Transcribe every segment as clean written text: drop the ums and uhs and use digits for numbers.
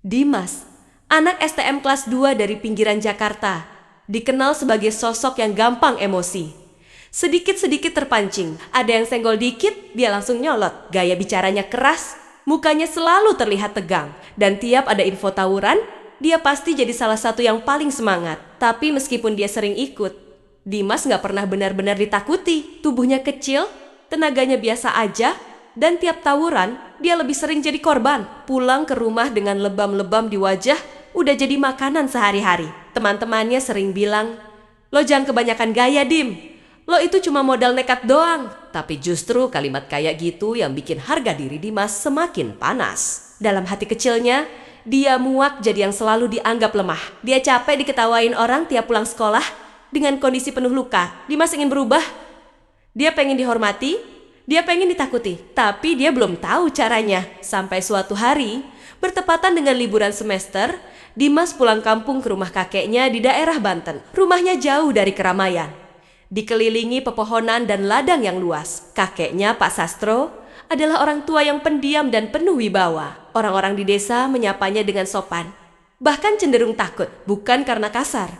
Dimas, anak STM kelas 2 dari pinggiran Jakarta, dikenal sebagai sosok yang gampang emosi. Sedikit-sedikit terpancing, ada yang senggol dikit, dia langsung nyolot. Gaya bicaranya keras, mukanya selalu terlihat tegang. Dan tiap ada info tawuran, dia pasti jadi salah satu yang paling semangat. Tapi meskipun dia sering ikut, Dimas nggak pernah benar-benar ditakuti. Tubuhnya kecil, tenaganya biasa aja, dan tiap tawuran, dia lebih sering jadi korban. Pulang ke rumah dengan lebam-lebam di wajah, udah jadi makanan sehari-hari. Teman-temannya sering bilang, "Lo jangan kebanyakan gaya, Dim. Lo itu cuma modal nekat doang." Tapi justru kalimat kayak gitu yang bikin harga diri Dimas semakin panas. Dalam hati kecilnya, dia muak jadi yang selalu dianggap lemah. Dia capek diketawain orang tiap pulang sekolah. Dengan kondisi penuh luka, Dimas ingin berubah. Dia pengen dihormati, dia pengen ditakuti, tapi dia belum tahu caranya. Sampai suatu hari, bertepatan dengan liburan semester, Dimas pulang kampung ke rumah kakeknya di daerah Banten. Rumahnya jauh dari keramaian, dikelilingi pepohonan dan ladang yang luas. Kakeknya, Pak Sastro, adalah orang tua yang pendiam dan penuh wibawa. Orang-orang di desa menyapanya dengan sopan, bahkan cenderung takut, bukan karena kasar,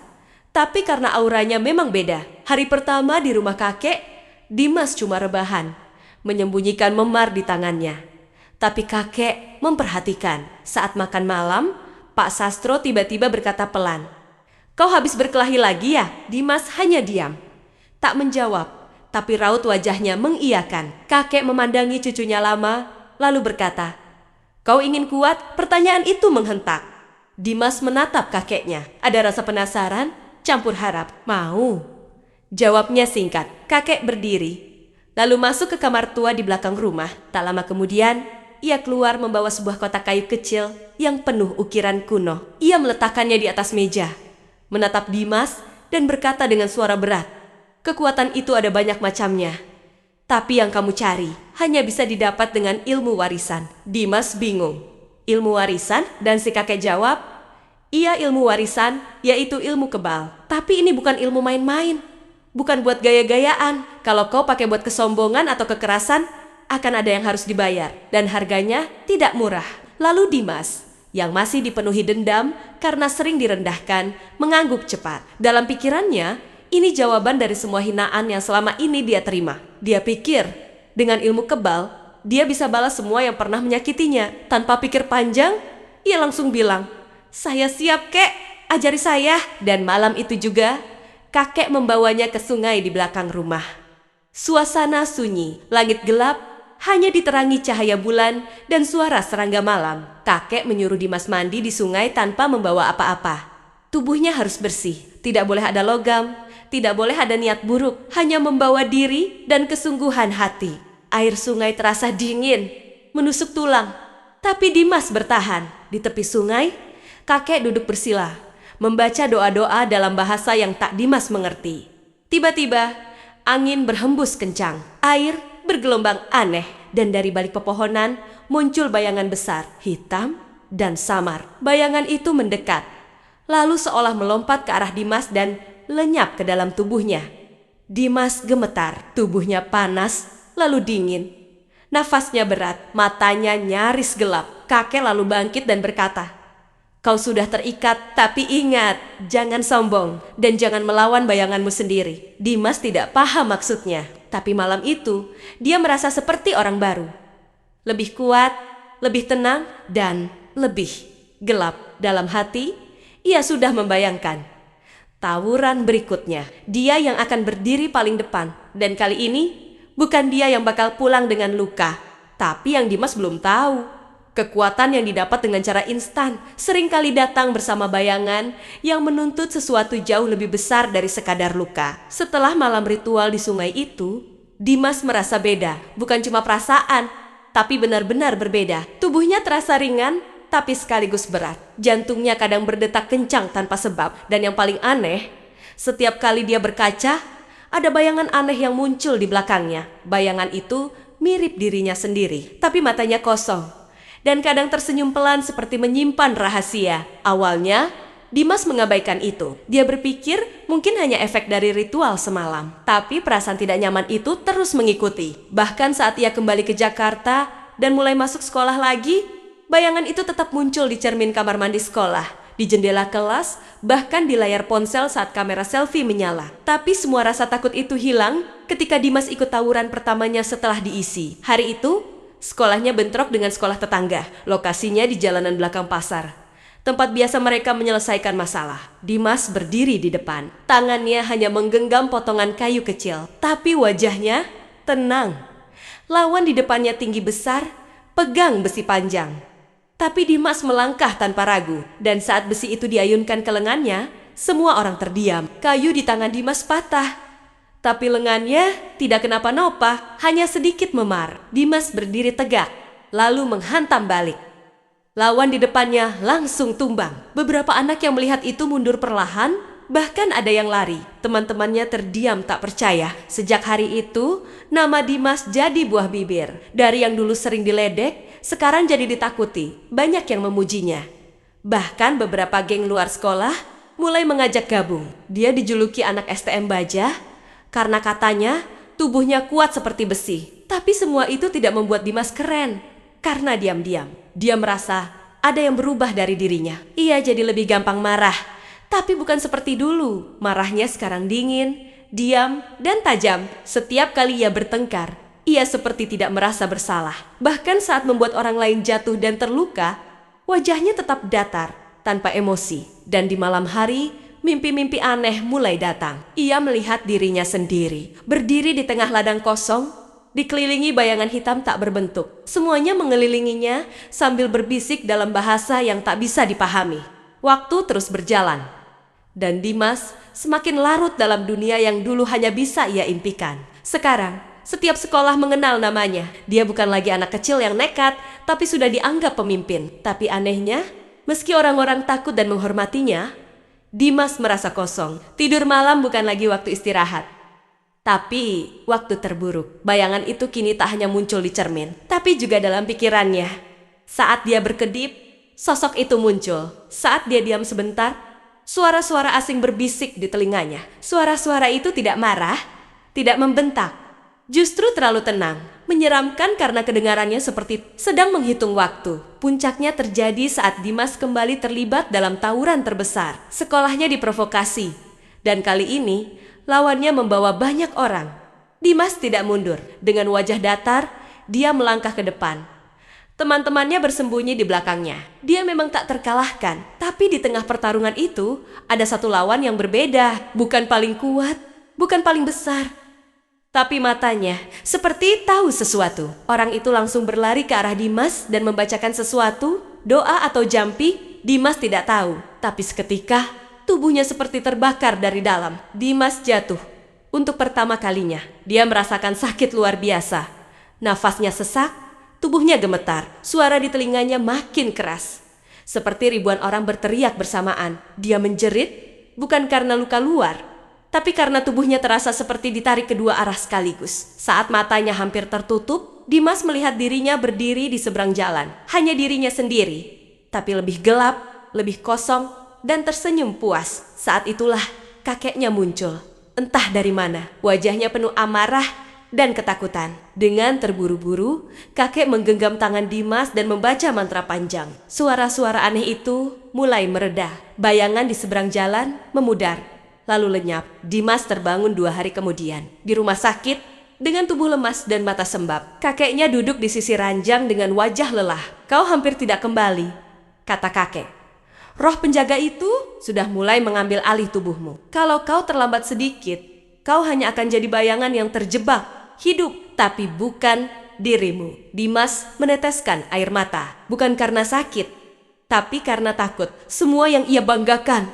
tapi karena auranya memang beda. Hari pertama di rumah kakek, Dimas cuma rebahan, menyembunyikan memar di tangannya. Tapi kakek memperhatikan. Saat makan malam, Pak Sastro tiba-tiba berkata pelan, "Kau habis berkelahi lagi ya?" Dimas hanya diam, tak menjawab, tapi raut wajahnya mengiyakan. Kakek memandangi cucunya lama, lalu berkata, "Kau ingin kuat?" Pertanyaan itu menghentak. Dimas menatap kakeknya. Ada rasa penasaran, campur harap. "Mau?" Jawabnya singkat. Kakek berdiri, lalu masuk ke kamar tua di belakang rumah. Tak lama kemudian, ia keluar membawa sebuah kotak kayu kecil yang penuh ukiran kuno. Ia meletakkannya di atas meja, menatap Dimas dan berkata dengan suara berat, "Kekuatan itu ada banyak macamnya, tapi yang kamu cari hanya bisa didapat dengan ilmu warisan." Dimas bingung. "Ilmu warisan?" Dan si kakek jawab, "Iya, ilmu warisan, yaitu ilmu kebal. Tapi ini bukan ilmu main-main. Bukan buat gaya-gayaan. Kalau kau pakai buat kesombongan atau kekerasan, akan ada yang harus dibayar. Dan harganya tidak murah." Lalu Dimas, yang masih dipenuhi dendam karena sering direndahkan, mengangguk cepat. Dalam pikirannya, ini jawaban dari semua hinaan yang selama ini dia terima. Dia pikir, dengan ilmu kebal, dia bisa balas semua yang pernah menyakitinya. Tanpa pikir panjang, ia langsung bilang, "Saya siap, kek. Ajari saya." Dan malam itu juga, kakek membawanya ke sungai di belakang rumah. Suasana sunyi, langit gelap, hanya diterangi cahaya bulan dan suara serangga malam. Kakek menyuruh Dimas mandi di sungai tanpa membawa apa-apa. Tubuhnya harus bersih, tidak boleh ada logam, tidak boleh ada niat buruk, hanya membawa diri dan kesungguhan hati. Air sungai terasa dingin, menusuk tulang. Tapi Dimas bertahan. Di tepi sungai, kakek duduk bersila, membaca doa-doa dalam bahasa yang tak Dimas mengerti. Tiba-tiba, angin berhembus kencang, air bergelombang aneh, dan dari balik pepohonan muncul bayangan besar, hitam dan samar. Bayangan itu mendekat, lalu seolah melompat ke arah Dimas dan lenyap ke dalam tubuhnya. Dimas gemetar, tubuhnya panas, lalu dingin. Nafasnya berat, matanya nyaris gelap. Kakek lalu bangkit dan berkata, "Kau sudah terikat, tapi ingat, jangan sombong dan jangan melawan bayanganmu sendiri." Dimas tidak paham maksudnya, tapi malam itu dia merasa seperti orang baru. Lebih kuat, lebih tenang, dan lebih gelap. Dalam hati, ia sudah membayangkan tawuran berikutnya. Dia yang akan berdiri paling depan, dan kali ini bukan dia yang bakal pulang dengan luka. Tapi yang Dimas belum tahu, kekuatan yang didapat dengan cara instan seringkali datang bersama bayangan yang menuntut sesuatu jauh lebih besar dari sekadar luka. Setelah malam ritual di sungai itu, Dimas merasa beda. Bukan cuma perasaan, tapi benar-benar berbeda. Tubuhnya terasa ringan, tapi sekaligus berat. Jantungnya kadang berdetak kencang tanpa sebab. Dan yang paling aneh, setiap kali dia berkaca, ada bayangan aneh yang muncul di belakangnya. Bayangan itu mirip dirinya sendiri, tapi matanya kosong. Dan kadang tersenyum pelan seperti menyimpan rahasia. Awalnya, Dimas mengabaikan itu. Dia berpikir mungkin hanya efek dari ritual semalam. Tapi perasaan tidak nyaman itu terus mengikuti. Bahkan saat ia kembali ke Jakarta dan mulai masuk sekolah lagi, Bayangan itu tetap muncul di cermin kamar mandi sekolah, di jendela kelas, bahkan di layar ponsel saat kamera selfie menyala. Tapi semua rasa takut itu hilang ketika Dimas ikut tawuran pertamanya setelah diisi. Hari itu, sekolahnya bentrok dengan sekolah tetangga. Lokasinya di jalanan belakang pasar, tempat biasa mereka menyelesaikan masalah. Dimas berdiri di depan. Tangannya hanya menggenggam potongan kayu kecil, tapi wajahnya tenang. Lawan di depannya tinggi besar, pegang besi panjang. Tapi Dimas melangkah tanpa ragu, dan saat besi itu diayunkan ke lengannya, semua orang terdiam. Kayu di tangan Dimas patah, tapi lengannya tidak kenapa-napa, hanya sedikit memar. Dimas berdiri tegak, lalu menghantam balik. Lawan di depannya langsung tumbang. Beberapa anak yang melihat itu mundur perlahan, bahkan ada yang lari. Teman-temannya terdiam tak percaya. Sejak hari itu, nama Dimas jadi buah bibir. Dari yang dulu sering diledek, sekarang jadi ditakuti. Banyak yang memujinya. Bahkan beberapa geng luar sekolah mulai mengajak gabung. Dia dijuluki anak STM Baja karena katanya tubuhnya kuat seperti besi. Tapi semua itu tidak membuat Dimas keren. Karena diam-diam, dia merasa ada yang berubah dari dirinya. Ia jadi lebih gampang marah. Tapi bukan seperti dulu. Marahnya sekarang dingin, diam, dan tajam. Setiap kali ia bertengkar, ia seperti tidak merasa bersalah. Bahkan saat membuat orang lain jatuh dan terluka, wajahnya tetap datar, tanpa emosi. Dan di malam hari, mimpi-mimpi aneh mulai datang. Ia melihat dirinya sendiri, berdiri di tengah ladang kosong, dikelilingi bayangan hitam tak berbentuk. Semuanya mengelilinginya sambil berbisik dalam bahasa yang tak bisa dipahami. Waktu terus berjalan, dan Dimas semakin larut dalam dunia yang dulu hanya bisa ia impikan. Sekarang, setiap sekolah mengenal namanya. Dia bukan lagi anak kecil yang nekat, tapi sudah dianggap pemimpin. Tapi anehnya, meski orang-orang takut dan menghormatinya, Dimas merasa kosong. Tidur malam bukan lagi waktu istirahat, tapi waktu terburuk. Bayangan itu kini tak hanya muncul di cermin, tapi juga dalam pikirannya. Saat dia berkedip, sosok itu muncul. Saat dia diam sebentar, suara-suara asing berbisik di telinganya. Suara-suara itu tidak marah, tidak membentak, justru terlalu tenang, menyeramkan karena kedengarannya seperti sedang menghitung waktu. Puncaknya terjadi saat Dimas kembali terlibat dalam tawuran terbesar. Sekolahnya diprovokasi, dan kali ini lawannya membawa banyak orang. Dimas tidak mundur. Dengan wajah datar, dia melangkah ke depan. Teman-temannya bersembunyi di belakangnya. Dia memang tak terkalahkan, tapi di tengah pertarungan itu ada satu lawan yang berbeda. Bukan paling kuat, bukan paling besar, tapi matanya seperti tahu sesuatu. Orang itu langsung berlari ke arah Dimas dan membacakan sesuatu, doa atau jampi. Dimas tidak tahu, tapi seketika tubuhnya seperti terbakar dari dalam. Dimas jatuh. Untuk pertama kalinya, dia merasakan sakit luar biasa. Nafasnya sesak, tubuhnya gemetar. Suara di telinganya makin keras, seperti ribuan orang berteriak bersamaan. Dia menjerit, bukan karena luka luar, tapi karena tubuhnya terasa seperti ditarik kedua arah sekaligus. Saat matanya hampir tertutup, Dimas melihat dirinya berdiri di seberang jalan. Hanya dirinya sendiri, tapi lebih gelap, lebih kosong, dan tersenyum puas. Saat itulah kakeknya muncul. Entah dari mana, wajahnya penuh amarah dan ketakutan. Dengan terburu-buru, kakek menggenggam tangan Dimas dan membaca mantra panjang. Suara-suara aneh itu mulai mereda. Bayangan di seberang jalan memudar, lalu lenyap. Dimas terbangun 2 hari kemudian di rumah sakit dengan tubuh lemas dan mata sembab. Kakeknya duduk di sisi ranjang dengan wajah lelah. "Kau hampir tidak kembali," kata kakek. "Roh penjaga itu sudah mulai mengambil alih tubuhmu. Kalau kau terlambat sedikit, kau hanya akan jadi bayangan yang terjebak, hidup, tapi bukan dirimu." Dimas meneteskan air mata, bukan karena sakit, tapi karena takut. Semua yang ia banggakan,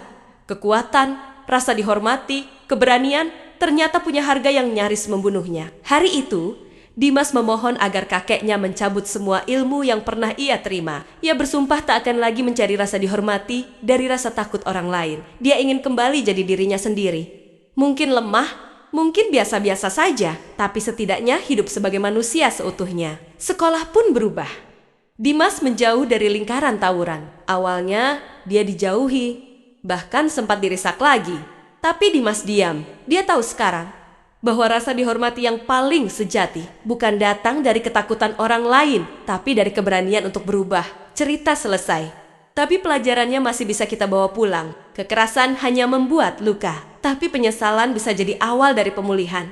kekuatan, rasa dihormati, keberanian, ternyata punya harga yang nyaris membunuhnya. Hari itu, Dimas memohon agar kakeknya mencabut semua ilmu yang pernah ia terima. Ia bersumpah tak akan lagi mencari rasa dihormati dari rasa takut orang lain. Dia ingin kembali jadi dirinya sendiri. Mungkin lemah, mungkin biasa-biasa saja, tapi setidaknya hidup sebagai manusia seutuhnya. Sekolah pun berubah. Dimas menjauh dari lingkaran tawuran. Awalnya dia dijauhi, bahkan sempat dirisak lagi. Tapi Dimas diam. Dia tahu sekarang bahwa rasa dihormati yang paling sejati bukan datang dari ketakutan orang lain, tapi dari keberanian untuk berubah. Cerita selesai. Tapi pelajarannya masih bisa kita bawa pulang. Kekerasan hanya membuat luka, tapi penyesalan bisa jadi awal dari pemulihan.